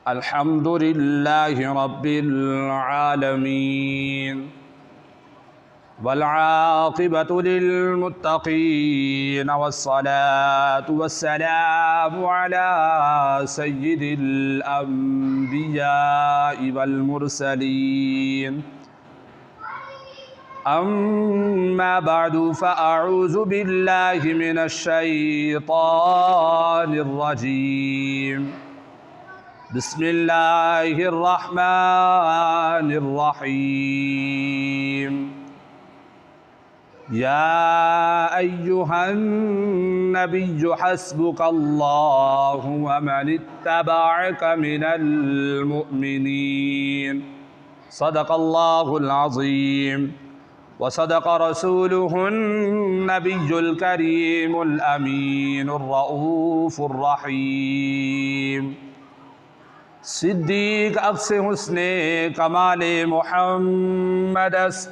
الحمد لله رب العالمين والعاقبة للمتقين والصلاة والسلام على سيد الأنبياء والمرسلين أما بعد فأعوذ بالله من الشيطان الرجيم بسم الله الرحمن الرحيم يا أيها النبي حسبك الله ومن اتبعك من المؤمنين صدق الله العظيم وصدق رسوله النبي الكريم الأمين الرؤوف الرحيم صدیق اقص حسن کمال محمد است،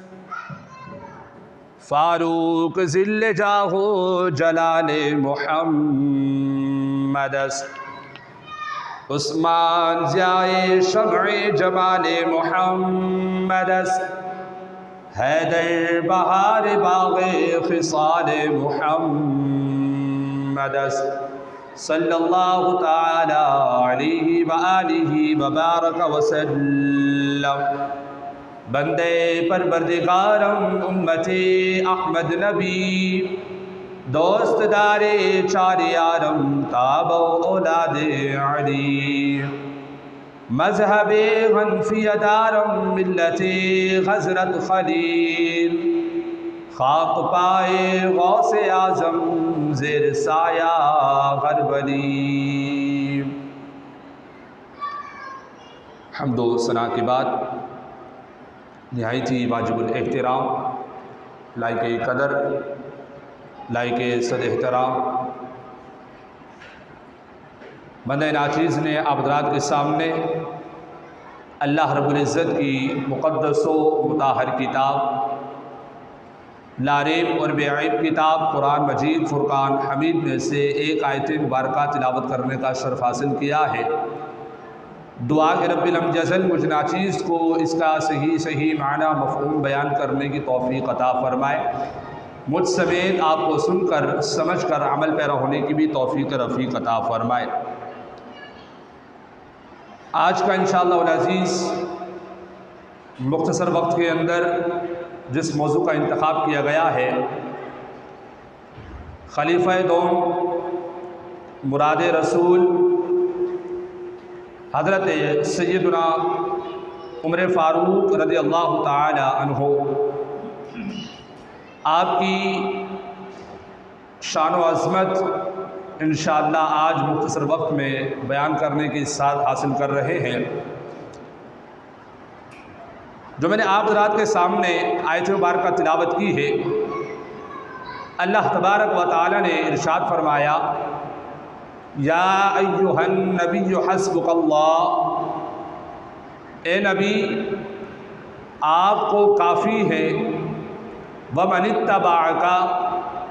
فاروق ذل جاہ و جلال محمد است، عثمان ضیاء شمع جمال محمد است، حیدر بہار باغ خصال محمد است، صلی اللہ تعالی علیہ وآلہ وبارک وسلم۔ بندے پروردگارم امت احمد نبی، دوست دار چار یارم تاب و اولاد علی، مذہب حنفیہ دارم ملت حضرت خلیل، خاک پائے غوث اعظم زیر سایہ ہر ولی۔ حمد و ثنا کے بعد نہایت ہی واجب الاحترام، لائق قدر، لائق صد احترام بندہ ناچیز نے آپ حضرات کے سامنے اللہ رب العزت کی مقدس و مطہر کتاب، لا ریب اور بے عیب کتاب قرآن مجید فرقان حمید میں سے ایک آیت مبارکہ تلاوت کرنے کا شرف حاصل کیا ہے۔ دعا کہ رب الجزل مجھ ناچیز کو اس کا صحیح معنی مفہوم بیان کرنے کی توفیق عطا فرمائے، مجھ سمیت آپ کو سن کر سمجھ کر عمل پیرا ہونے کی بھی توفیق رفیق عطا فرمائے۔ آج کا انشاءاللہ العزیز مختصر وقت کے اندر جس موضوع کا انتخاب کیا گیا ہے، خلیفہ دوم مراد رسول حضرت سیدنا عمر فاروق رضی اللہ تعالی عنہ، آپ کی شان و عظمت انشاءاللہ آج مختصر وقت میں بیان کرنے کے ساتھ حاصل کر رہے ہیں۔ جو میں نے آپ حضرات کے سامنے آیت مبارکہ تلاوت کی ہے، اللہ تبارک و تعالی نے ارشاد فرمایا، یا ایھا النبی حسبک اللہ، اے نبی آپ کو کافی ہے، ومن اتبعک،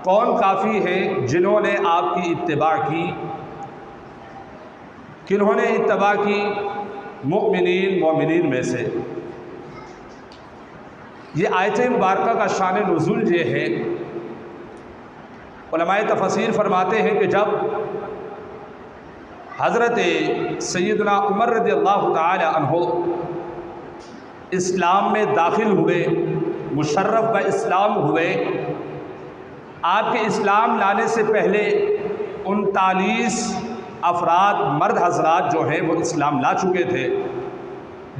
کون کافی ہے؟ جنہوں نے آپ کی اتباع کی۔ کنہوں نے اتباع کی؟ مومنین میں سے۔ یہ آیت مبارکہ کا شان نزول یہ ہے، علماء تفسیر فرماتے ہیں کہ جب حضرت سیدنا عمر رضی اللہ تعالی عنہ اسلام میں داخل ہوئے، مشرف اسلام ہوئے، آپ کے اسلام لانے سے پہلے 39 افراد مرد حضرات جو ہیں وہ اسلام لا چکے تھے۔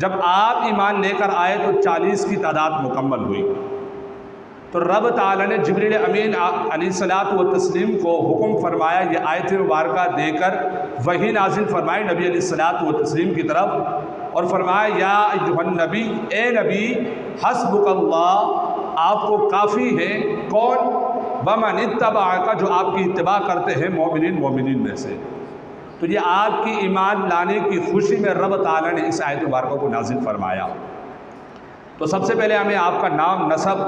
جب آپ ایمان لے کر آئے تو 40 کی تعداد مکمل ہوئی، تو رب تعالی نے جبریل امین علیہ الصلوۃ والتسلیم کو حکم فرمایا، یہ آیت مبارکہ دے کر وحی نازل فرمائے نبی علیہ الصلوۃ والتسلیم کی طرف، اور فرمایا یا ایھا النبی، اے نبی حسبک اللہ، آپ کو کافی ہے۔ کون؟ ومن اتبعک، جو آپ کی اتباع کرتے ہیں مومنین میں سے۔ تو یہ آپ کی ایمان لانے کی خوشی میں رب تعالی نے اس آیت مبارکہ کو نازل فرمایا۔ تو سب سے پہلے ہمیں آپ کا نام، نسب،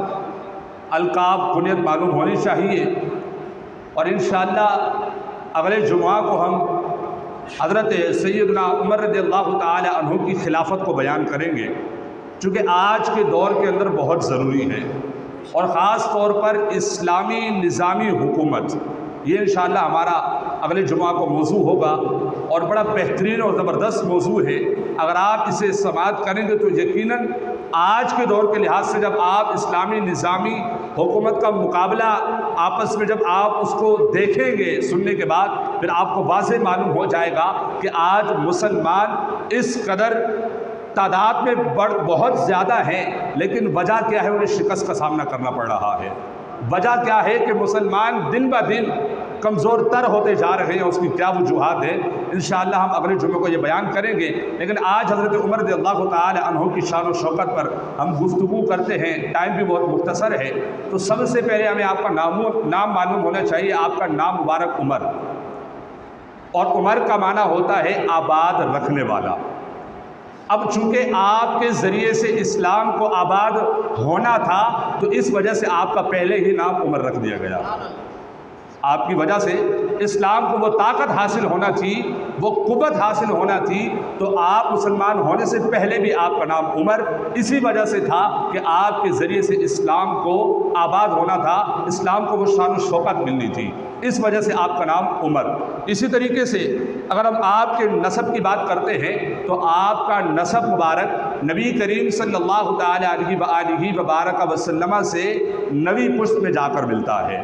القاب، کنیت معلوم ہونی چاہیے، اور انشاءاللہ اگلے جمعہ کو ہم حضرت سیدنا عمر رضی اللہ تعالی عنہ کی خلافت کو بیان کریں گے، چونکہ آج کے دور کے اندر بہت ضروری ہے، اور خاص طور پر اسلامی نظامی حکومت، یہ انشاءاللہ ہمارا اگلے جمعہ کو موضوع ہوگا، اور بڑا بہترین اور زبردست موضوع ہے۔ اگر آپ اسے سماعت کریں گے تو یقیناً آج کے دور کے لحاظ سے جب آپ اسلامی نظامی حکومت کا مقابلہ آپس میں جب آپ اس کو دیکھیں گے سننے کے بعد، پھر آپ کو واضح معلوم ہو جائے گا کہ آج مسلمان اس قدر تعداد میں بہت زیادہ ہیں، لیکن وجہ کیا ہے؟ انہیں شکست کا سامنا کرنا پڑ رہا ہے۔ وجہ کیا ہے کہ مسلمان دن بہ دن کمزور تر ہوتے جا رہے ہیں، اس کی کیا وجوہات ہیں انشاءاللہ ہم اگلے جمعے کو یہ بیان کریں گے۔ لیکن آج حضرت عمر رضی اللہ تعالی عنہ کی شان و شوکت پر ہم گفتگو کرتے ہیں، ٹائم بھی بہت مختصر ہے، تو سب سے پہلے ہمیں آپ کا نام معلوم ہونا چاہیے۔ آپ کا نام مبارک عمر، اور عمر کا معنی ہوتا ہے آباد رکھنے والا۔ اب چونکہ آپ کے ذریعے سے اسلام کو آباد ہونا تھا، تو اس وجہ سے آپ کا پہلے ہی نام عمر رکھ دیا گیا۔ آپ کی وجہ سے اسلام کو وہ طاقت حاصل ہونا تھی، وہ قوت حاصل ہونا تھی، تو آپ مسلمان ہونے سے پہلے بھی آپ کا نام عمر اسی وجہ سے تھا کہ آپ کے ذریعے سے اسلام کو آباد ہونا تھا، اسلام کو وہ شان و شوکت ملنی تھی، اس وجہ سے آپ کا نام عمر۔ اسی طریقے سے اگر ہم آپ کے نسب کی بات کرتے ہیں تو آپ کا نسب مبارک نبی کریم صلی اللہ تعالی علیہ وآلہ وبارک وسلم سے نویں پشت میں جا کر ملتا ہے۔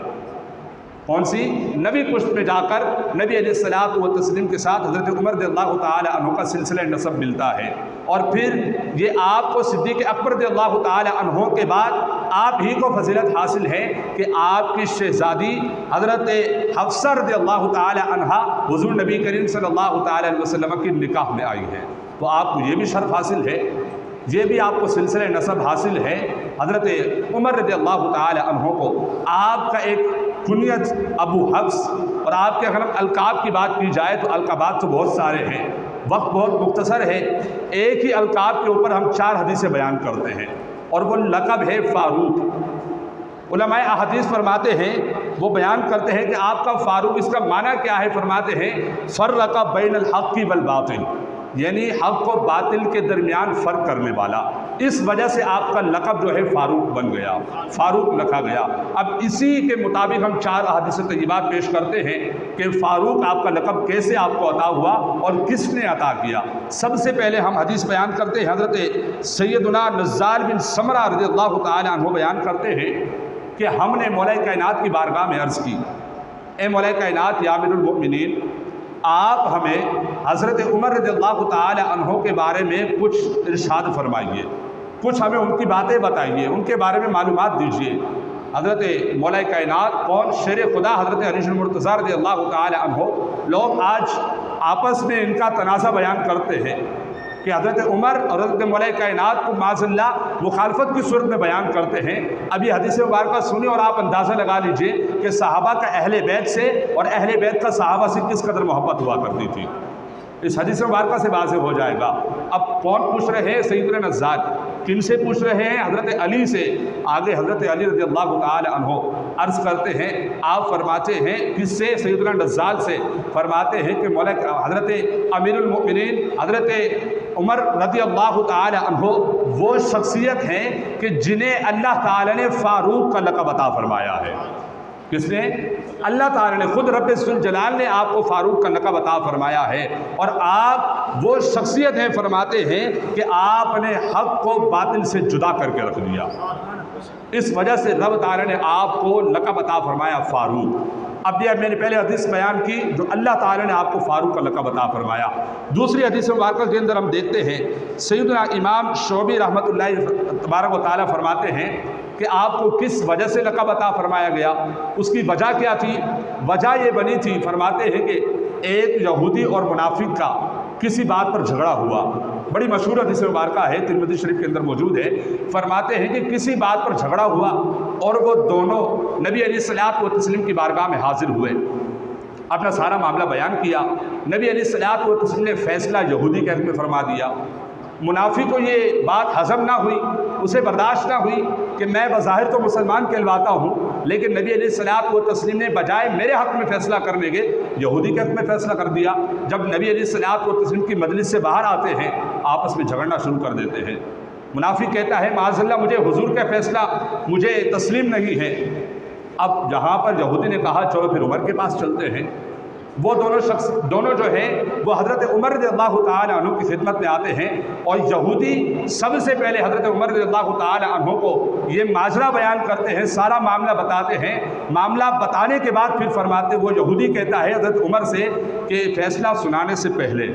کون سی؟ نبی پشت میں جا کر نبی علیہ الصلوۃ والتسلیم کے ساتھ حضرت عمر رضی اللہ تعالی عنہ کا سلسلہ نسب ملتا ہے، اور پھر یہ آپ کو صدیق اکبر رضی اللہ تعالی عنہ کے بعد آپ ہی کو فضیلت حاصل ہے کہ آپ کی شہزادی حضرت حفصہ رضی اللہ تعالی عنہ حضور نبی کریم صلی اللہ تعالی علیہ وسلم کی نکاح میں آئی ہے، تو آپ کو یہ بھی شرف حاصل ہے، یہ بھی آپ کو سلسلہ نسب حاصل ہے۔ حضرت عمر رضی اللہ تعالی عنہ کو آپ کا ایک کنیت ابو حفص، اور آپ کے اگر القاب کی بات کی جائے تو القابات تو بہت سارے ہیں، وقت بہت مختصر ہے، ایک ہی القاب کے اوپر ہم 4 حدیثیں بیان کرتے ہیں، اور وہ لقب ہے فاروق۔ علماء احادیث فرماتے ہیں، وہ بیان کرتے ہیں کہ آپ کا فاروق، اس کا معنی کیا ہے؟ فرماتے ہیں فرق بین الحق والباطل، یعنی حق و باطل کے درمیان فرق کرنے والا، اس وجہ سے آپ کا لقب جو ہے فاروق بن گیا، فاروق رکھا گیا۔ اب اسی کے مطابق ہم 4 احادیث طیبات پیش کرتے ہیں کہ فاروق آپ کا لقب کیسے آپ کو عطا ہوا اور کس نے عطا کیا۔ سب سے پہلے ہم حدیث بیان کرتے ہیں، حضرت سیدنا نزال بن سمرہ رضی اللہ تعالی عنہ بیان کرتے ہیں کہ ہم نے مولا کائنات کی بارگاہ میں عرض کی، اے مولا کائنات یا امیر المؤمنین، آپ ہمیں حضرت عمر رضی اللہ تعالی عنہ کے بارے میں کچھ ارشاد فرمائیے، کچھ ہمیں ان کی باتیں بتائیے، ان کے بارے میں معلومات دیجیے۔ حضرت مولا کائنات کون؟ شیر خدا حضرت علی المرتضیٰ رضی اللہ تعالی عنہ۔ لوگ آج آپس میں ان کا تنازع بیان کرتے ہیں کہ حضرت عمر اور حضرت مولا کائنات کو معاذ اللہ مخالفت کی صورت میں بیان کرتے ہیں۔ اب یہ حدیث مبارکہ سنیں اور آپ اندازہ لگا لیجئے کہ صحابہ کا اہل بیت سے اور اہل بیت کا صحابہ سے کس قدر محبت ہوا کرتی تھی، اس حدیث مبارکہ سے واضح ہو جائے گا۔ اب کون پوچھ رہے ہیں؟ سیدنا نزال۔ کن سے پوچھ رہے ہیں؟ حضرت علی سے۔ آگے حضرت علی رضی اللہ تعالی عنہ عرض کرتے ہیں، آپ فرماتے ہیں کس سے؟ سیدنا نزال سے۔ فرماتے ہیں کہ مولا حضرت امیر المؤمنین حضرت عمر رضی اللہ تعالی عنہ وہ شخصیت ہیں کہ جنہیں اللہ تعالی نے فاروق کا لقب عطا فرمایا ہے۔ کس نے؟ اللہ تعالی نے، خود رب ذوالجلال نے آپ کو فاروق کا لقب عطا فرمایا ہے، اور آپ وہ شخصیت ہیں، فرماتے ہیں کہ آپ نے حق کو باطل سے جدا کر کے رکھ دیا، اس وجہ سے رب تعالی نے آپ کو لقب عطا فرمایا فاروق۔ اب یہ میں نے پہلے حدیث بیان کی جو اللہ تعالی نے آپ کو فاروق کا لقب عطا فرمایا۔ دوسری حدیث مبارکہ کے اندر ہم دیکھتے ہیں سیدنا امام شعبی رحمۃ اللہ تبارک و تعالی فرماتے ہیں کہ آپ کو کس وجہ سے لقب عطا فرمایا گیا، اس کی وجہ کیا تھی؟ وجہ یہ بنی تھی، فرماتے ہیں کہ ایک یہودی اور منافق کا کسی بات پر جھگڑا ہوا، بڑی مشہور حدیث مبارکہ ہے، ترمذی شریف کے اندر موجود ہے۔ فرماتے ہیں کہ کسی بات پر جھگڑا ہوا اور وہ دونوں نبی علیہ الصلوۃ والتسلیم کی بارگاہ میں حاضر ہوئے، اپنا سارا معاملہ بیان کیا۔ نبی علیہ الصلوۃ والتسلیم نے فیصلہ یہودی کے حق میں فرما دیا، मुनाफी को ये बात हज़म ना हुई, उसे बर्दाश्त ना हुई कि मैं बज़ाहिर तो मुसलमान कहलवाता हूँ, लेकिन नबी अलैहिस्सलातु व तस्लीम ने बजाय मेरे हक़ में फ़ैसला करने के यहूदी के हक़ में फ़ैसला कर दिया। जब नबी अलैहिस्सलातु व तस्लीम की मजलिस से बाहर आते हैं, आपस में झगड़ना शुरू कर देते हैं। मुनाफी कहता है माज़अल्लाह मुझे हुज़ूर का फ़ैसला मुझे तस्लीम नहीं है। अब जहाँ पर यहूदी ने कहा चलो फिर उमर के पास चलते हैं, वो दोनों जो हैं वो हज़रत उमर रज़ियल्लाहु ताला अन्हु की खिदमत में आते हैं और यहूदी सबसे पहले हज़रत उमर रज़ियल्लाहु ताला अन्हु को ये माजरा बयान करते हैं, सारा मामला बताते हैं। मामला बताने के बाद फिर फरमाते, वो यहूदी कहता है हज़रत उमर से कि फ़ैसला सुनाने से पहले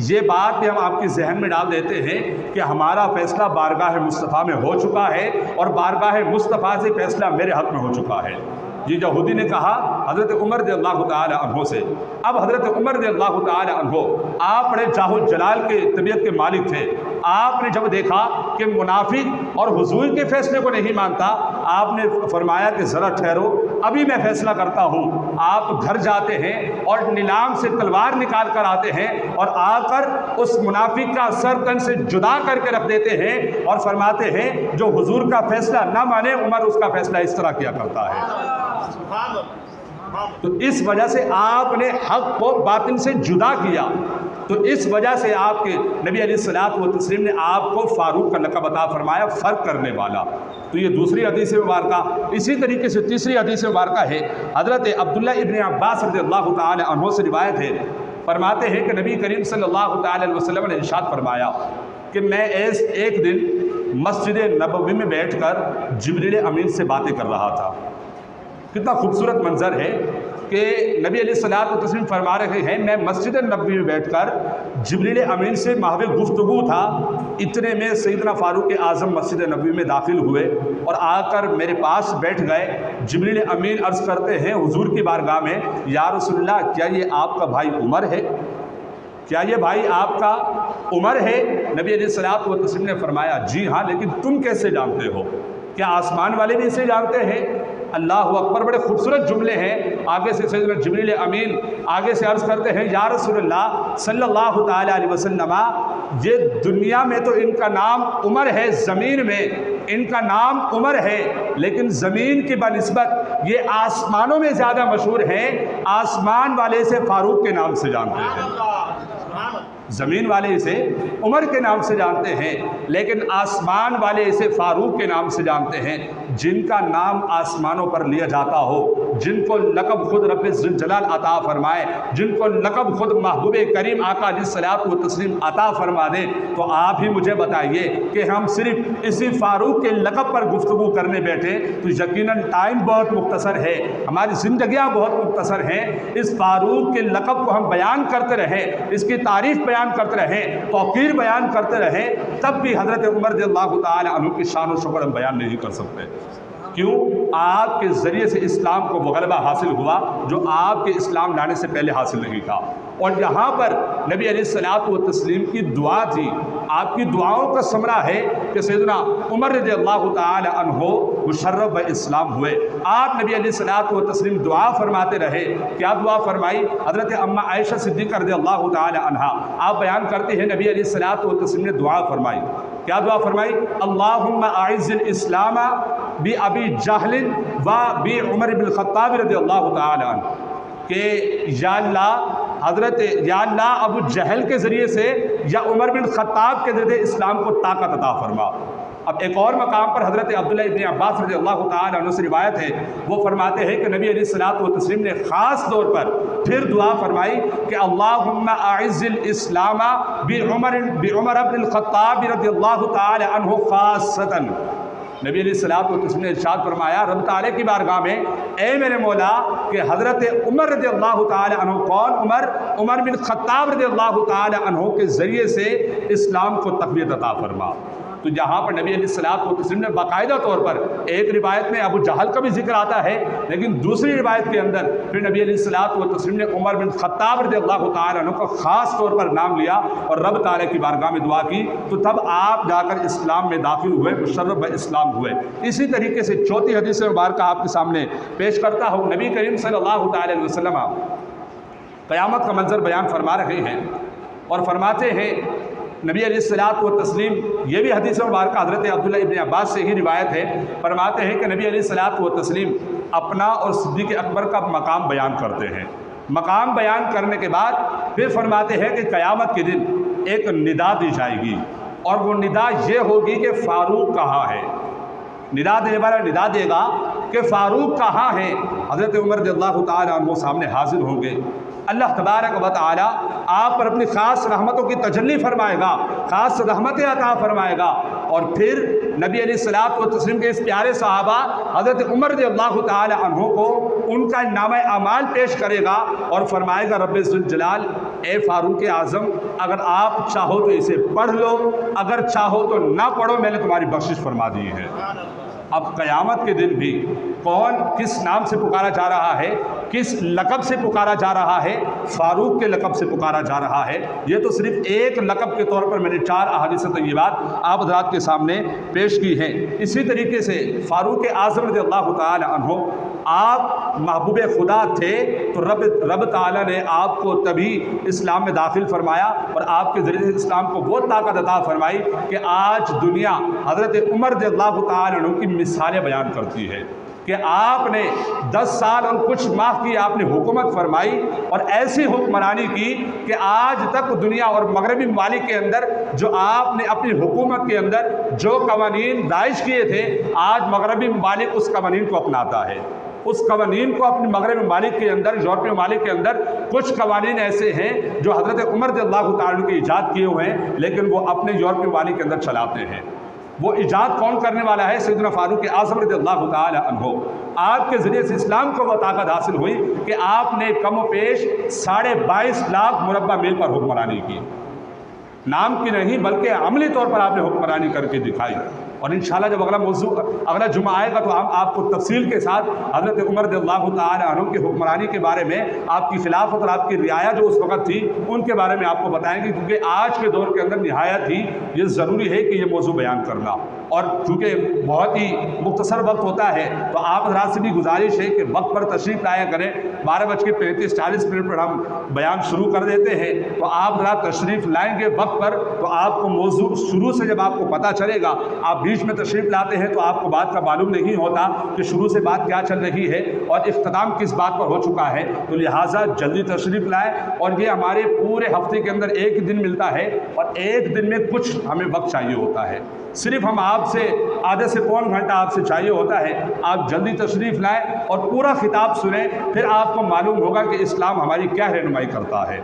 ये बात भी हम आपके जहन में डाल देते हैं कि हमारा फ़ैसला बारगाह मुस्तफ़ा में हो चुका है और बारगाह मुस्तफ़ा से फ़ैसला मेरे हक़ में हो चुका है। ये यहूदी ने कहा हज़रत उमर रज़ियल्लाहु ताला अन्हु से। अब हज़रत उमर रज़ियल्लाहु ताला अन्हु आप बड़े जाहो जलाल के तबीयत के मालिक थे। आपने जब देखा कि मुनाफिक और हुजूर के फ़ैसले को नहीं मानता, आपने फरमाया कि ज़रा ठहरो, अभी मैं फ़ैसला करता हूँ। आप घर जाते हैं और नीलाम से तलवार निकाल कर आते हैं और आकर उस मुनाफिक का सर तन से जुदा करके रख देते हैं और फरमाते हैं जो हुजूर का फ़ैसला ना माने, उमर उसका फ़ैसला इस तरह किया करता है। तो इस वजह से आपने हक़ को बातिल से जुदा किया। तो इस वजह से आपके नबी अलैहिस्सलातु व तस्लीम ने आपको फ़ारूक का लक़ब अता फरमाया, फ़र्क करने वाला। तो ये दूसरी हदीस मुबारका। इसी तरीके से तीसरी हदीस मुबारका है, हज़रत अब्दुल्लाह इब्न अब्बास रज़ियल्लाहु ताला अन्हु से रिवायत है, फरमाते हैं कि नबी करीम सल्लल्लाहु ताला अलैहि वसल्लम ने इरशाद फरमाया कि मैं एक दिन मस्जिद नबवी में बैठकर जिब्रील अमीन से बातें कर रहा था। कितना खूबसूरत मंज़र है कि नबी अलैहिस्सलातु व तस्लीम फरमा रहे हैं मैं मस्जिद नबवी में बैठकर जिब्रील अमीन से महवे गुफ्तगू था। इतने में सैयदना फ़ारूक आज़म मस्जिद नबवी में दाखिल हुए और आकर मेरे पास बैठ गए। जिब्रील अमीन अर्ज़ करते हैं हुजूर की बारगाह में, या रसूलल्लाह क्या ये आपका भाई उमर है? क्या ये भाई आपका उमर है? नबी अलैहिस्सलातु व तस्लीम ने फरमाया जी हाँ, लेकिन तुम कैसे जानते हो? क्या आसमान वाले भी इसे जानते हैं? अल्लाह अकबर, बड़े खूबसूरत जुमले हैं। आगे से सैयदना जिब्रील अमीन आगे से अर्ज़ करते हैं या रसूलल्लाह सल्लल्लाहु ताला अलैहि वसल्लम, ये दुनिया में तो इनका नाम उमर है, ज़मीन में इनका नाम उमर है, लेकिन ज़मीन की बनिस्बत ये आसमानों में ज़्यादा मशहूर हैं। आसमान वाले इसे फ़ारूक के नाम से जानते हैं, ज़मीन वाले इसे उमर के नाम से जानते हैं, लेकिन आसमान वाले इसे फ़ारूक के नाम से जानते हैं। जिनका नाम आसमानों पर लिया जाता हो, जिनको लक़ब खुद रब्बे ज़ुल जलाल अता फरमाए, जिनको लक़ब खुद महबूबे करीम आका अलैहिस्सलातु व तस्लीम अता फरमा दे, तो आप ही मुझे बताइए कि हम सिर्फ इसी फ़ारूक के लक़ब पर गुफ्तगू करने बैठे तो यकीनन टाइम बहुत मुख्तसर है, हमारी ज़िंदगियाँ बहुत मुख्तसर हैं। इस फ़ारूक के लक़ब को हम बयान करते रहें, इसकी तारीफ़ बयान करते रहें, तौक़ीर बयान करते रहें, तब भी हज़रत उमर रज़ियल्लाहु ताला अन्हु की शान और शौकत हम बयान नहीं कर सकते। क्यों? आपके ज़रिए से इस्लाम को वो गलबा हासिल हुआ जो आपके इस्लाम लाने से पहले हासिल नहीं था। और यहाँ पर नबी अलैहिस्सलातु व तस्लीम की दुआ थी, आपकी दुआओं का समरा है कि सैयदना उमर रज़ियल्लाहु ताला अन्हु मुशर्रफ व इस्लाम हुए। आप नबी अलैहिस्सलातु व तस्लीम दुआ फरमाते रहे। क्या दुआ फरमाई? हज़रत अम्मा आयशा सिद्दीक़ा रज़ियल्लाहु ताला अन्हा आप बयान करते हैं नबी अलैहिस्सलातु व तस्लीम ने दुआ फरमाई। क्या दुआ फरमाई? अल्लाहुम्मा आइज़िल इस्लाम बि अबी जहलिन व बि उमर बिन ख़त्ताब रज़ियल्लाहु ताला अन्हु, कि या अल्लाह अबू जहल के ज़रिए से या उमर बिन ख़त्ताब के ज़रिए इस्लाम को ताकत अता फरमा। अब एक और मकाम पर हज़रत अब्दुल्लाह इब्न अब्बास रज़ियल्लाहु ताला अन्हु से रिवायत है, वो फरमाते हैं कि नबी अलैहिस्सलातु व तस्लीम ने ख़ास तौर पर फिर दुआ फरमाई कि अल्लाहुम्मा आइज़िल इस्लाम बि उमर बिन ख़त्ताब रज़ियल्लाहु ताला अन्हु ख़ासतन। नबी अलैहिस्सलातु व तस्लीम ने इरशाद फरमाया रब ताला की बारगाह में, ए मेरे मौला कि हज़रत उमर रज़ियल्लाहु ताला अन्हु, कौन उमर बिन ख़त्ताब रज़ियल्लाहु ताला अन्हु के ज़रिए से इस्लाम को तक़वियत अता फरमा। तो यहाँ पर नबी अलैहिस्सलातु व तस्लीम ने बाकायदा तौर पर, एक रिवायत में अबू जहल का भी जिक्र आता है, लेकिन दूसरी रिवायत के अंदर फिर नबी अलैहिस्सलातु व तस्लीम ने उमर बिन ख़त्ताब रज़ियल्लाहु ताला अन्हु का ख़ास तौर पर नाम लिया और रब ताला की बारगाह में दुआ की, तो तब आप जाकर इस्लाम में दाखिल हुए, मुशर्रफ व इस्लाम हुए। इसी तरीके से चौथी हदीस मुबारक आपके सामने पेश करता हूँ। नबी करीम सल्लल्लाहु अलैहि वसल्लम क़यामत का मंजर बयान फरमा रहे हैं और फरमाते हैं नबी अलैहिस्सलातु व तस्लीम, ये भी हदीस मुबारक हज़रत अब्दुल्लाह इब्न अब्बास से ही रिवायत है, फरमाते हैं कि नबी अलैहिस्सलातु व तस्लीम अपना और सिद्दीक़ अकबर का मकाम बयान करते हैं। मकाम बयान करने के बाद फिर फरमाते हैं कि क़यामत के दिन एक निदा दी जाएगी और वो निदा ये होगी कि फ़ारूक कहाँ है। निदा देने वाला निदा देगा कि फ़ारूक कहाँ है। हज़रत उमर रज़ियल्लाहु ताला अन्हु सामने हाजिर होंगे। अल्लाह तबारक व तआला आप पर अपनी ख़ास रहमतों की तजल्ली फरमाएगा, ख़ास रहमतें अता फरमाएगा और फिर नबी अलैहिस्सलातु व तस्लीम के इस प्यारे सहाबा हज़रत उमर रज़ियल्लाहु ताला अन्हु को उनका नामे अमाल पेश करेगा और फरमाएगा रब्बे ज़ुल जलाल, ए फ़ारूक आज़म, अगर आप चाहो तो इसे पढ़ लो, अगर चाहो तो ना पढ़ो, मैंने तुम्हारी बख्शिश फरमा दी है। अब क़यामत के दिन भी कौन किस नाम से पुकारा जा रहा है, किस लक़ब से पुकारा जा रहा है? फ़ारूक के लक़ब से पुकारा जा रहा है। ये तो सिर्फ़ एक लक़ब के तौर पर मैंने 4 अहादीस तय्यबात आप हज़रात के सामने पेश की हैं। इसी तरीके से फ़ारूक आज़म रज़ियल्लाहु ताला अन्हु आप महबूब खुदा थे तो रब ताला ने आपको तभी इस्लाम में दाखिल फरमाया और आपके ज़रिए इस्लाम को वो ताकत अता फरमाई कि आज दुनिया हज़रत उमर रज़ियल्लाहु ताला अन्हु की मिसालें बयान करती है कि आपने 10 साल और कुछ माह की आपने हुकूमत फरमाई और ऐसी हुक्मरानी की कि आज तक दुनिया और मगरबी ममालिक के अंदर जो आपने अपनी हुकूमत के अंदर जो कवानीन राइज किए थे, आज मगरबी ममालिक उस कवानीन को अपनाता है। उस कवानीन को अपने मगरबी ममालिक के अंदर, यूरोपीय ममालिक के अंदर कुछ कवानीन ऐसे हैं जो हज़रत उमर रज़ियल्लाहु ताला के ईजाद किए हुए हैं, लेकिन वो अपने यूरोपीय ममालिक के अंदर चलाते हैं। वो ईजाद कौन करने वाला है? सैयदना फ़ारूक आज़म रज़ियल्लाहु ताला अन्हु। आपके ज़रिए से इस्लाम को वो ताकत हासिल हुई कि आपने कम पेश 22.5 लाख मुरब्बा मील पर हुक्मरानी की। नाम की नहीं बल्कि अमली तौर पर आपने हुक्मरानी करके दिखाई। और इंशाअल्लाह जब अगला जुमा आएगा तो हम आपको तफसील के साथ हज़रत उमर रज़ियल्लाहु ताला अन्हु की हुक्मरानी के बारे में, आपकी खिलाफत और आपकी रियाया जो उस वक़्त थी, उनके बारे में आपको बताएंगे, क्योंकि आज के दौर के अंदर निहायत ही ये ज़रूरी है कि ये मौजू बयान करना। और चूँकि बहुत ही मुख्तसर वक्त होता है तो आप हज़रात से भी गुजारिश है कि वक्त पर तशरीफ़ लाया करें। 12:35-40 पर हम बयान शुरू कर देते हैं, तो आप हज़रात तशरीफ़ लाएंगे वक्त पर तो आपको मौजू शुरू से जब आपको पता चलेगा, आप बीच में तशरीफ़ लाते हैं तो आपको बात का मालूम नहीं होता कि शुरू से बात क्या चल रही है और इख्तिताम किस बात पर हो चुका है। तो लिहाजा जल्दी तशरीफ़ लाएँ। और ये हमारे पूरे हफ्ते के अंदर एक दिन मिलता है और एक दिन में कुछ हमें वक्त चाहिए होता है। सिर्फ हम आपसे आधे से पौन घंटा आपसे चाहिए होता है। आप जल्दी तशरीफ़ लाएँ और पूरा खिताब सुने, फिर आपको मालूम होगा कि इस्लाम हमारी क्या रहनुमाई करता है,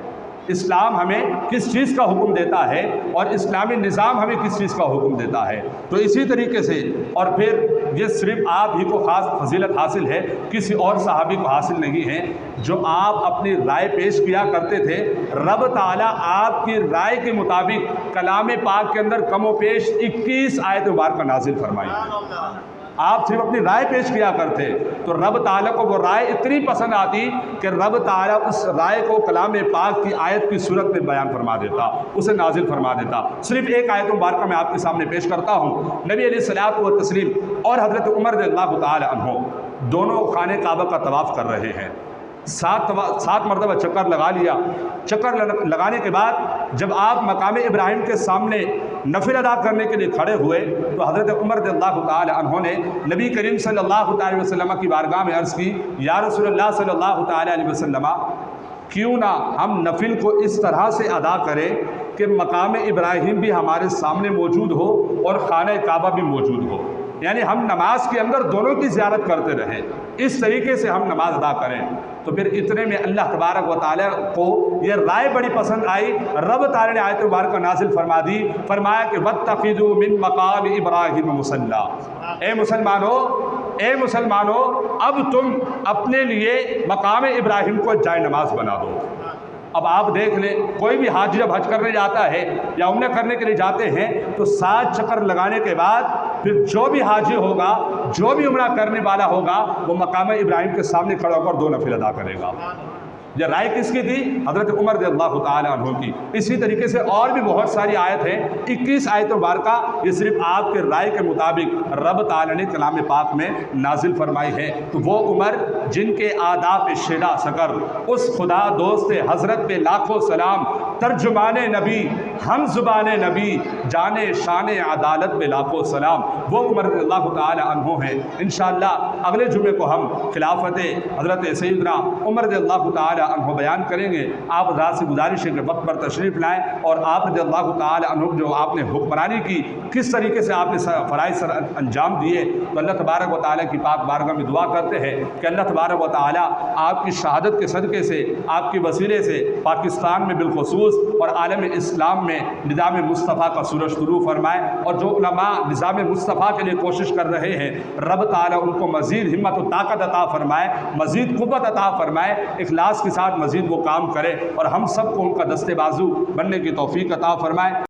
इस्लाम हमें किस चीज़ का हुक्म देता है और इस्लामी निज़ाम हमें किस चीज़ का हुक्म देता है। तो इसी तरीके से और फिर ये सिर्फ आप ही को ख़ास फजीलत हासिल है, किसी और सहाबी को हासिल नहीं है। जो आप अपनी राय पेश किया करते थे, रब ताला आपकी राय के मुताबिक कलाम पाक के अंदर कमो पेश 21 आयत मुबारक नाजिल फरमाई है। आप सिर्फ अपनी राय पेश किया करते तो रब ताला को वो राय इतनी पसंद आती कि रब ताला उस राय को कलाम पाक की आयत की सूरत में बयान फरमा देता, उसे नाजिल फरमा देता। सिर्फ एक आयत मुबारक मैं आपके सामने पेश करता हूँ। नबी अलैहिस्सलातु व तस्लीम और हज़रत उमर रज़ियल्लाहु ताला अन्हु दोनों खाने काबा का तवाफ़ कर रहे हैं। 7 मरतबा चक्कर लगा लिया। चक्कर लगाने के बाद जब आप मकाम इब्राहिम के सामने नफिल अदा करने के लिए खड़े हुए तो हज़रत उमर रज़ियल्लाहु ताला अन्हु ने नबी करीम सल्लल्लाहु अलैहि वसल्लम की बारगाह में अर्ज़ की, या रसूलल्लाह सल्लल्लाहु अलैहि वसल्लम, क्यों ना हम नफिल को इस तरह से अदा करें कि मकाम इब्राहिम भी हमारे सामने मौजूद हो और खाना काबा भी मौजूद हो, यानी हम नमाज के अंदर दोनों की ज़ियारत करते रहें, इस तरीके से हम नमाज अदा करें। तो फिर इतने में अल्लाह तबारक व तआला को ये राय बड़ी पसंद आई। रब ताला ने आयत मुबारक नाजिल फरमा दी, फरमाया कि वत्तखिज़ू मिन मकाम इब्राहिम मुसल्ला। ए मुसलमानों, अब तुम अपने लिए मकाम इब्राहिम को जाए नमाज बना दो। अब आप देख लें, कोई भी हाजी जब हज करने जाता है या उम्रा करने के लिए जाते हैं तो 7 चक्कर लगाने के बाद फिर जो भी हाजी होगा, जो भी उम्रा करने वाला होगा, वो मकाम इब्राहिम के सामने खड़ा होकर 2 नफिल अदा करेगा। ये राय किसकी थी? हज़रत उमर रज़ियल्लाहु ताला अन्हु की। इसी तरीके से और भी बहुत सारी आयत हैं, 21 आयत मुबारका, ये सिर्फ आपके राय के मुताबिक रब ताला ने कलाम पाक में नाजिल फरमाई है। तो वो उमर जिनके आदाब शिरा सकर उस खुदा दोस्त हज़रत पे लाखों सलाम ترجمان نبی ہم زبان نبی جانے شان عدالت میں لاکھوں سلام، وہ عمر رضی اللہ تعالی عنہ ہیں۔ انشاءاللہ اگلے جمعے کو ہم خلافت حضرت سیدنا عمر رضی اللہ تعالی عنہ بیان کریں گے۔ آپ حضرات سے گزارش ہے کہ وقت پر تشریف لائیں اور آپ رضی اللہ تعالی عنہ جو آپ نے حکمرانی کی، کس طریقے سے آپ نے فرائض سر انجام دیے، تو اللہ تبارک و تعالیٰ کی پاک بارگاہ میں دعا کرتے ہیں کہ اللہ تبارک و تعالیٰ آپ کی شہادت کے صدقے سے، آپ کے وسیلے سے پاکستان میں بالخصوص اور عالم اسلام میں نظام مصطفیٰ کا سورج طلوع فرمائے، اور جو علماء نظام مصطفیٰ کے لیے کوشش کر رہے ہیں رب تعالیٰ ان کو مزید ہمت و طاقت عطا فرمائے، مزید قوت عطا فرمائے، اخلاص کے ساتھ مزید وہ کام کرے اور ہم سب کو ان کا دست بازو بننے کی توفیق عطا فرمائے۔